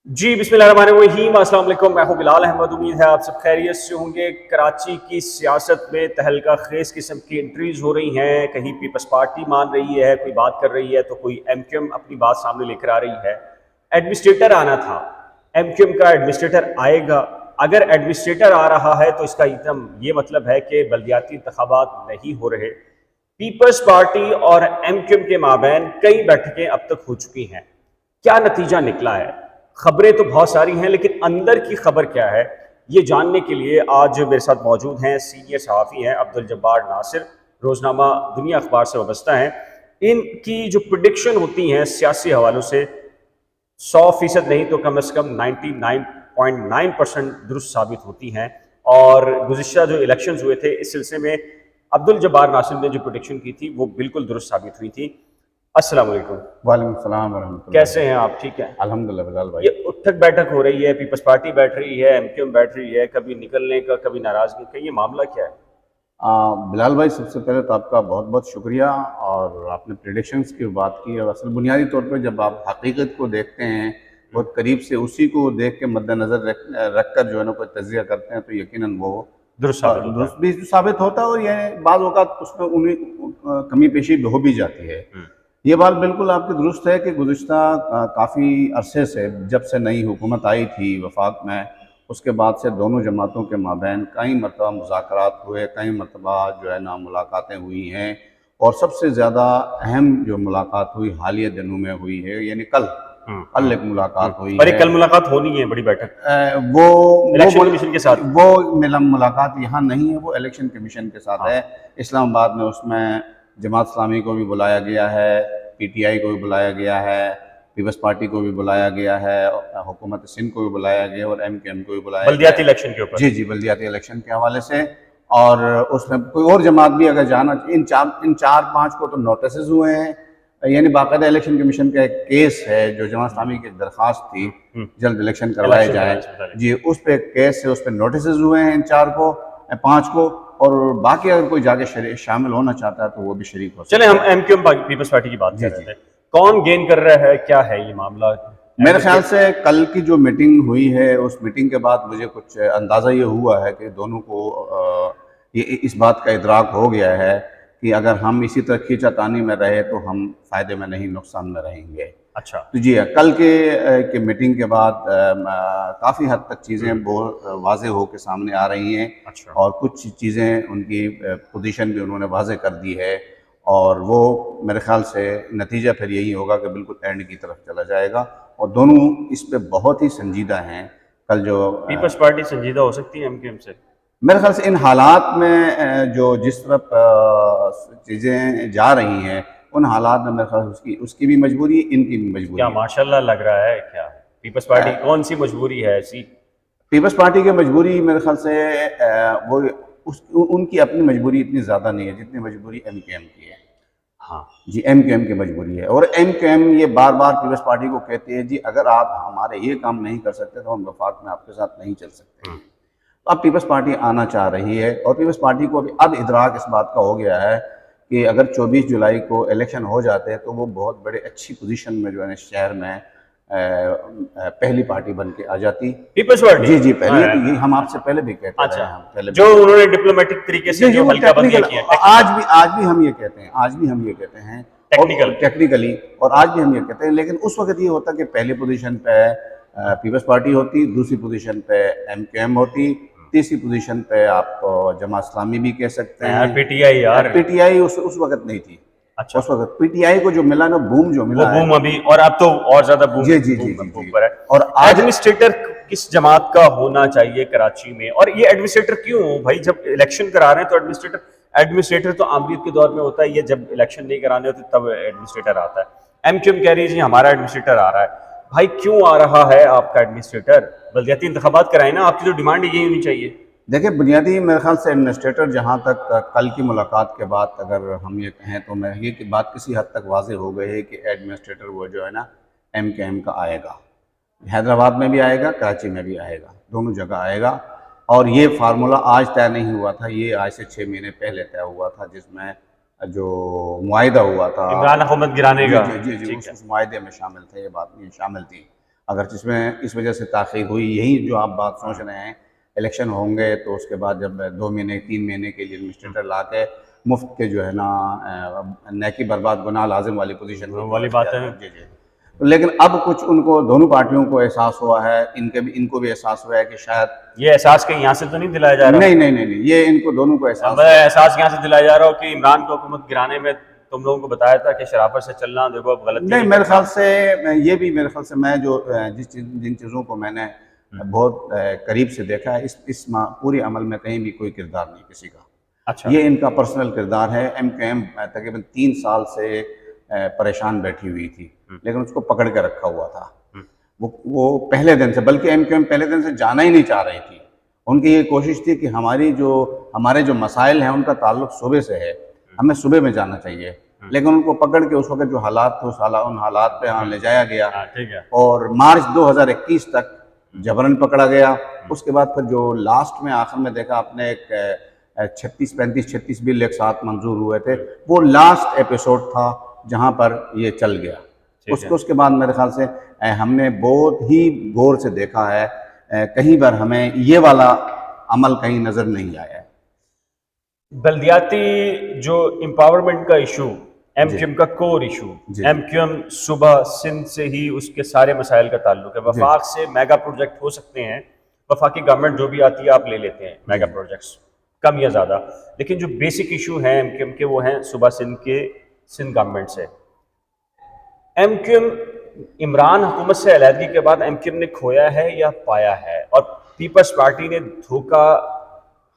जी बिस्मिल्लाहिर्रहमानिर्रहीम, अस्सलाम वालेकुम। मैं हूं बिलाल अहमद। उम्मीद है आप सब खैरियत से होंगे। कराची की सियासत में तहलका खेज किस्म की एंट्रीज हो रही हैं। कहीं पीपल्स पार्टी मान रही है, कोई बात कर रही है, तो कोई एमक्यूएम अपनी बात सामने लेकर आ रही है। एडमिनिस्ट्रेटर आना था, एमक्यूएम का एडमिनिस्ट्रेटर आएगा। अगर एडमिनिस्ट्रेटर आ रहा है तो इसका एकदम ये मतलब है कि बल्दियाती इंतखाबात नहीं हो रहे। पीपल्स पार्टी और एमक्यूएम के माबैन कई बैठकें अब तक हो चुकी हैं। क्या नतीजा निकला है? खबरें तो बहुत सारी हैं, लेकिन अंदर की खबर क्या है, ये जानने के लिए आज मेरे साथ मौजूद हैं सीनियर सहाफ़ी हैं अब्दुल जब्बार नासिर, रोज़नामा दुनिया अखबार से वाबस्ता हैं। इनकी जो प्रिडिक्शन होती हैं सियासी हवालों से 100% नहीं तो कम से कम 99.9% दुरुस्त साबित होती हैं। और गुज़िश्ता जो इलेक्शंस हुए थे इस सिलसिले में अब्दुल जब्बार नासिर ने जो प्रिडिक्शन की थी वो बिल्कुल दुरुस्त साबित हुई थी। अस्सलाम वालेकुम। वालेकुम सलाम वरहमतुल्लाह। कैसे हैं आप? ठीक है। अल्हम्दुलिल्लाह बिलाल भाई। ये उठक बैठक हो रही है, पीपल्स पार्टी बैठ रही है, एमक्यूएम बैठ रही है, कभी निकलने का कभी नाराजगी का, ये मामला क्या है? बिलाल भाई, सबसे पहले तो आपका बहुत बहुत शुक्रिया। और आपने प्रेडिक्शंस की बात की, और असल बुनियादी तौर पर जब आप हकीकत को देखते हैं बहुत करीब से, उसी को देख के मद्देनज़र रख कर जो है ना कोई तज्ज़िया करते हैं, तो यकीनन वो दुरुस्त साबित होता दुरुस्त भी साबित होता है। और यह बाज़ औक़ात उसमें उन्हीं कमी पेशी हो भी जाती है। है। ये बात बिल्कुल आपकी दुरुस्त है कि गुज़िश्ता काफ़ी अरसे से, जब से नई हुकूमत आई थी वफाक में, उसके बाद से दोनों जमातों के माबैन कई मरतबा मुज़ाकरात हुए, कई मरतबा जो है ना मुलाकातें हुई हैं। और सबसे ज़्यादा अहम जो मुलाकात हुई हालिया दिनों में हुई है, यानी कल कल एक मुलाकात हुई और है। एक कल मुलाकात होनी है, बड़ी बैठक इलेक्शन वो कमीशन के साथ। वो मुलाकात यहाँ नहीं है, वो इलेक्शन कमीशन के साथ है इस्लामाबाद में। उसमें जमात इस्लामी को भी बुलाया गया है, पीटीआई को भी बुलाया गया है, पीपल्स पार्टी को भी बुलाया गया है, हुकूमत सिंध को भी बुलाया गया और एमक्यूएम को भी बुलाया गया बल्दियाती इलेक्शन के ऊपर। जी जी, बल्दियाती इलेक्शन के हवाले से। और उसमें कोई और जमात भी अगर जाना, इन चार पाँच को तो नोटिस हुए हैं, यानी बाकायदा इलेक्शन कमीशन का एक केस है जो जमात इस्लामी की दरख्वास्त थी जल्द इलेक्शन करवाए जाए जी, उस पर केस है, उस पर नोटिस हुए हैं इन पाँच को। और बाकी अगर कोई जाके शामिल होना चाहता है तो वो भी शरीक हो सकता है। चले हम एमक्यूएम पीपल्स पार्टी की बात कर रहे थे, कौन गेन कर रहा है, क्या है ये मामला? मेरे ख्याल से कल की जो मीटिंग हुई है, उस मीटिंग के बाद मुझे कुछ अंदाज़ा ये हुआ है कि दोनों को ये इस बात का इदराक हो गया है कि अगर हम इसी तरह खींचातानी में रहे तो हम फ़ायदे में नहीं नुकसान में रहेंगे। अच्छा। तो जी कल के मीटिंग के बाद काफ़ी हद तक चीज़ें बहुत वाज़ेह हो के सामने आ रही हैं। अच्छा। और कुछ चीज़ें उनकी पोजीशन भी उन्होंने वाज़ेह कर दी है। और वो मेरे ख्याल से नतीजा फिर यही होगा कि बिल्कुल एंड की तरफ चला जाएगा। और दोनों इस पे बहुत ही संजीदा हैं। कल जो पीपल्स पार्टी संजीदा हो सकती है एमक्यूएम से? मेरे ख्याल से इन हालात में जो जिस तरफ चीज़ें जा रही हैं, उन हालात में मेरे ख्याल से उसकी उसकी भी मजबूरी है, इनकी भी मजबूरी क्या है। माशाल्लाह लग रहा है? क्या पीपल्स पार्टी कौन सी मजबूरी है ऐसी? पीपल्स पार्टी की मजबूरी मेरे ख्याल से वो उनकी अपनी मजबूरी इतनी ज़्यादा नहीं है जितनी मजबूरी एमक्यूएम की है। हाँ जी, एमक्यूएम की मजबूरी है। और एमक्यूएम ये बार बार पीपल्स पार्टी को कहती है, जी अगर आप हमारे ये काम नहीं कर सकते तो हम वफाक में आपके साथ नहीं चल सकते। तो अब पीपल्स पार्टी आना चाह रही है, और पीपल्स पार्टी को अब इदराक इस बात का हो गया है कि अगर 24 जुलाई को इलेक्शन हो जाते हैं तो वो बहुत बड़े अच्छी पोजीशन में जो है शहर में पहली पार्टी बन के आ जाती। Peoples party. जी जी, पहली है। तो ये हम आपसे पहले भी कहते अच्छा। हैं, हम पहले जो उन्होंने डिप्लोमेटिक तरीके से जो हल्का बंदियां की हैं, आज भी हम ये कहते हैं, आज भी हम ये कहते हैं टेक्निकली। और आज भी हम ये कहते हैं, लेकिन उस वक्त ये होता कि पहली पोजीशन पे पीपल्स पार्टी होती, दूसरी पोजीशन पे एमक्यूएम होती, तीसरी पोजीशन पे आप जमात इस्लामी भी कह सकते हैं। पीटीआई यार, पीटीआई उस वक्त नहीं थी। अच्छा। उस वक्त पीटीआई को जो मिला ना, बूम जो मिला वो बूम अभी, और अब तो और ज्यादा बूम जी जी जी बूम जी पर है। और आज एडमिनिस्ट्रेटर किस जमात का होना चाहिए कराची में? और ये एडमिनिस्ट्रेटर क्यों भाई, जब इलेक्शन करा रहे हैं तो एडमिनिस्ट्रेटर तो आमरीत के दौर में होता है, ये जब इलेक्शन नहीं कराने होते तब एडमिनिस्ट्रेटर आता है। एमक्यूएम कह रही है जी हमारा एडमिनिस्ट्रेटर आ रहा है। भाई क्यों आ रहा है आपका एडमिनिस्ट्रेटर? बल्दियाती इंतखाबात कराए ना, आपकी तो डिमांड यही होनी चाहिए। देखिए, बुनियादी मेरे ख्याल से एडमिनिस्ट्रेटर, जहाँ तक कल की मुलाकात के बाद अगर हम ये कहें तो मैं ये कि बात किसी हद तक वाज़ेह हो गई है कि एडमिनिस्ट्रेटर वो जो है ना एमक्यूएम का आएगा। हैदराबाद में भी आएगा, कराची में भी आएगा, दोनों जगह आएगा। और ये फार्मूला आज तय नहीं हुआ था, ये आज से 6 महीने पहले तय हुआ था, जिसमें जो मुआहिदा हुआ था इमरान हुकूमत गिराने का। जी जी जी, उस मुआहिदे में शामिल थे, ये बात नहीं शामिल थी। अगर जिसमें इस वजह से ताख़ीर हुई, यही जो आप बात सोच रहे हैं, इलेक्शन होंगे तो उसके बाद जब 2 महीने 3 महीने के लिए एडमिनिस्ट्रेटर ला के मुफ्त के जो है ना नेकी बर्बाद गुनाह लाजिम वाली पोजीशन वाली बात है। जी जी। लेकिन अब कुछ उनको दोनों पार्टियों को एहसास हुआ है, इनको भी एहसास हुआ है कि शायद ये एहसास कहीं यहाँ से तो नहीं दिलाया जा रहा? नहीं, ये इनको दोनों को एहसास एहसास यहाँ से दिलाया जा रहा हो कि इमरान को हुकूमत गिराने में तुम लोगों को बताया था कि शराफत से चलना, देखो अब गलत नहीं। मेरे ख्याल से ये भी मेरे ख्याल से मैं जो जिन चीज़ों को मैंने बहुत करीब से देखा है, इस पूरी अमल में कहीं भी कोई किरदार नहीं किसी का। अच्छा। ये इनका पर्सनल किरदार है। MKM तकरीबन 3 साल से परेशान बैठी हुई थी, लेकिन उसको पकड़ के रखा हुआ था। वो पहले दिन से, बल्कि MKM पहले दिन से जाना ही नहीं चाह रही थी। उनकी ये कोशिश थी कि हमारे जो मसाइल हैं उनका ताल्लुक सूबे से है, हमें सूबे में जाना चाहिए। लेकिन उनको पकड़ के उस वक्त जो हालात थे उन हालात पे ले जाया गया। ठीक है। और मार्च 2021 तक जबरन पकड़ा गया। उसके बाद फिर जो लास्ट में आखिर में देखा आपने, एक 36 बिल एक साथ मंजूर हुए थे, वो लास्ट एपिसोड था जहाँ पर ये चल गया। उसके बाद मेरे ख्याल से हमने बहुत ही गौर से देखा है, कहीं पर हमें ये वाला अमल कहीं नज़र नहीं आया है। बल्दियाती जो एम्पावरमेंट का इशू, MKM का कोर इशू, MKM सुबह सिंध से ही उसके सारे मसाइल का ताल्लुक है। वफाक से मेगा प्रोजेक्ट हो सकते हैं, वफाकी गवर्नमेंट जो भी आती है आप ले लेते हैं मेगा प्रोजेक्ट्स, कम या ज़्यादा, लेकिन जो बेसिक इशू हैं MKM के वो हैं सुबह सिंध गवर्नमेंट से। MKM इमरान हुकूमत से अलहदगी के बाद MKM ने खोया है या पाया है? और पीपल्स पार्टी ने धोखा,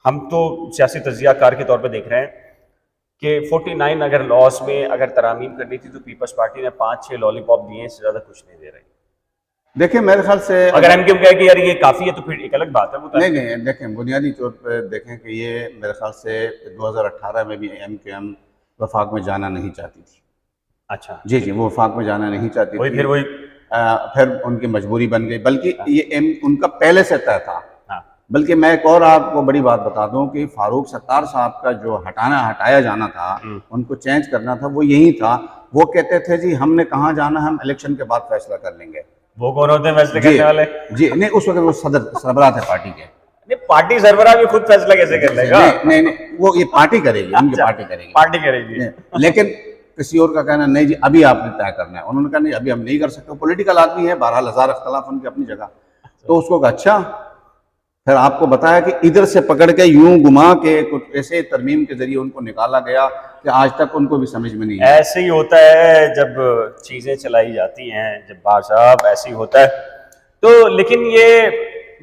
हम तो सियासी तजियाकार के तौर पे देख रहे हैं कि 49 अगर लॉस में अगर तरामीम करनी थी तो पीपल्स पार्टी ने 5-6 लॉलीपॉप दिए, इससे ज़्यादा कुछ नहीं दे रही। देखिए मेरे ख्याल से अगर MKM कहे कि यार ये काफ़ी है तो फिर एक अलग बात है। वो नहीं, देखें बुनियादी तौर पर देखें कि ये मेरे ख्याल से 2018 में भी MKM वफाक में जाना नहीं चाहती थी। अच्छा। जी, वो वफाक में जाना नहीं चाहती थी। फिर उनकी मजबूरी बन गई, बल्कि ये उनका पहले से तय था। हाँ। बल्कि मैं एक और आपको बड़ी बात बता दूं कि फारूक सत्तार साहब का जो हटाया जाना था, उनको चेंज करना था, वो यही था। वो कहते थे जी हमने कहाँ जाना, हम इलेक्शन के बाद फैसला कर लेंगे। वो कौन होते हैं फैसले करने वाले? जी नहीं, उस वक्त वो सरबराह थे पार्टी के। नहीं, पार्टी सरबराह भी खुद फैसला कैसे कर लेगा? नहीं, वो ये पार्टी करेगी, उनकी पार्टी करेगी। लेकिन किसी और का कहना नहीं जी अभी आपने तय करना है। उन्होंने कहा नहीं अभी हम नहीं कर सकते। पॉलिटिकल आदमी है, 12,000 अख्तलाफ उनकी अपनी जगह। तो उसको कहा अच्छा, फिर आपको बताया कि इधर से पकड़ के यूं घुमा के कुछ ऐसे तरमीम के जरिए उनको निकाला गया कि आज तक उनको भी समझ में नहीं है। ऐसे ही होता है जब चीज़ें चलाई जाती हैं, जब बार साहब ऐसे ही होता है। तो लेकिन ये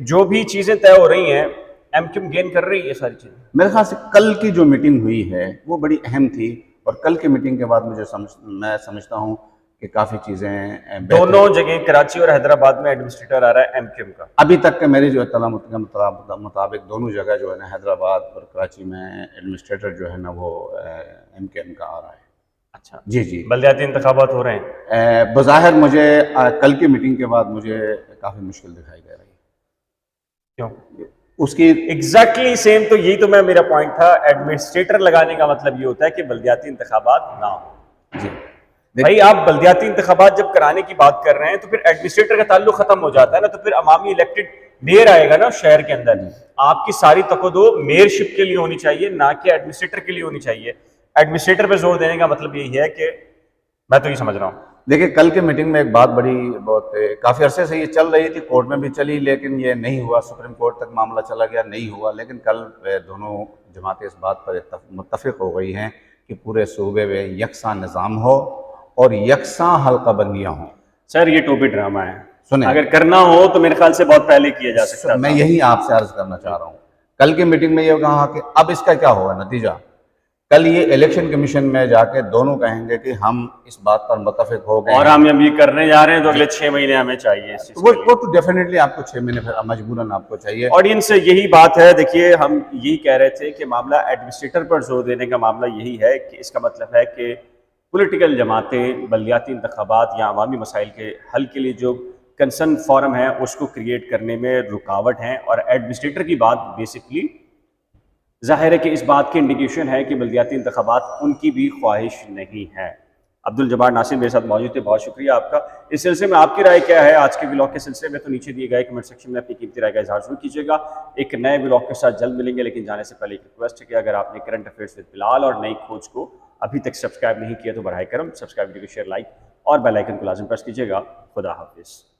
जो भी चीज़ें तय हो रही हैं, MKM गेन कर रही है सारी चीज़ें। मेरे ख्याल से कल की जो मीटिंग हुई है वो बड़ी अहम थी, और कल की मीटिंग के बाद मैं समझता हूँ कि काफ़ी चीज़ें दोनों जगह कराची और हैदराबाद में एडमिनिस्ट्रेटर आ रहा है MKM का। अभी तक के मेरी जो इत्तला मुताबिक दोनों जगह जो है ना, हैदराबाद और कराची में एडमिनिस्ट्रेटर जो है ना वो MKM का आ रहा है। अच्छा जी। बल्दियाती इंतखाबात हो रहे हैं। बज़ाहिर मुझे कल की मीटिंग के बाद मुझे काफ़ी मुश्किल दिखाई दे रही है। क्यों? उसकी एग्जैक्टली सेम, तो यही तो मेरा पॉइंट था। एडमिनिस्ट्रेटर लगाने का मतलब ये होता है कि बल्दियाती इंतखाबात ना हो। जी भाई आप बल्दियाती इंतखाबात जब कराने की बात कर रहे हैं तो फिर एडमिनिस्ट्रेटर का ताल्लुक खत्म हो जाता है ना, तो फिर अवामी इलेक्टेड मेयर आएगा ना शहर के अंदर। आपकी सारी तवज्जो मेयरशिप के लिए होनी चाहिए, ना कि एडमिनिस्ट्रेटर के लिए होनी चाहिए। एडमिनिस्ट्रेटर पे जोर देने का मतलब यही है कि मैं तो ये समझ रहा हूँ। देखिए कल के मीटिंग में एक बात बहुत काफ़ी अरसे से ये चल रही थी, कोर्ट में भी चली, लेकिन ये नहीं हुआ, सुप्रीम कोर्ट तक मामला चला गया, नहीं हुआ। लेकिन कल दोनों जमातें इस बात पर मुत्तफिक हो गई हैं कि पूरे सूबे में यकसा निज़ाम हो और यकसा हल्का बंदियाँ हों। सर ये टोपी ड्रामा है, सुने, अगर करना हो तो मेरे ख्याल से बहुत पहले किया जा सकता है। मैं यही आपसे अर्ज करना चाह रहा हूँ। कल की मीटिंग में ये कहा कि अब इसका क्या होगा नतीजा। कल ये इलेक्शन कमीशन में जाके दोनों कहेंगे कि हम इस बात पर मुत्तफिक हो गए और हम अभी करने जा रहे हैं, तो अगले 6 महीने हमें चाहिए। वो तो डेफिनेटली आपको 6 महीने फिर मजबूरन आपको चाहिए। ऑडियंस से यही बात है। देखिए हम यही कह रहे थे कि मामला एडमिनिस्ट्रेटर पर जोर देने का मामला यही है कि इसका मतलब है कि पॉलिटिकल जमातें बल्दियाती इंतखाबात या अवामी मसाइल के हल के लिए जो कंसर्न फॉरम है उसको क्रिएट करने में रुकावट हैं। और एडमिनिस्ट्रेटर की बात बेसिकली जाहिर है कि इस बात की इंडिकेशन है कि बल्दियाती इंतखाबात उनकी भी ख्वाहिश नहीं है। अब्दुल जब्बार नासिर मेरे साथ मौजूद थे, बहुत शुक्रिया आपका। इस सिलसिले में आपकी राय क्या है आज के व्लॉग के सिलसिले में, तो नीचे दिए गए कमेंट सेक्शन में अपनी कीमती राय का इजहार जरूर कीजिएगा। एक नए व्लॉग के साथ जल्द मिलेंगे, लेकिन जाने से पहले एक रिक्वेस्ट है कि अगर आपने करंट अफेयर्स विद बिलाल और नई खोज को अभी तक सब्सक्राइब नहीं किया तो बराए करम सब्सक्राइब, वीडियो को शेयर, लाइक और बेल आइकन को लाजम प्रेस कीजिएगा। खुदा हाफिज़।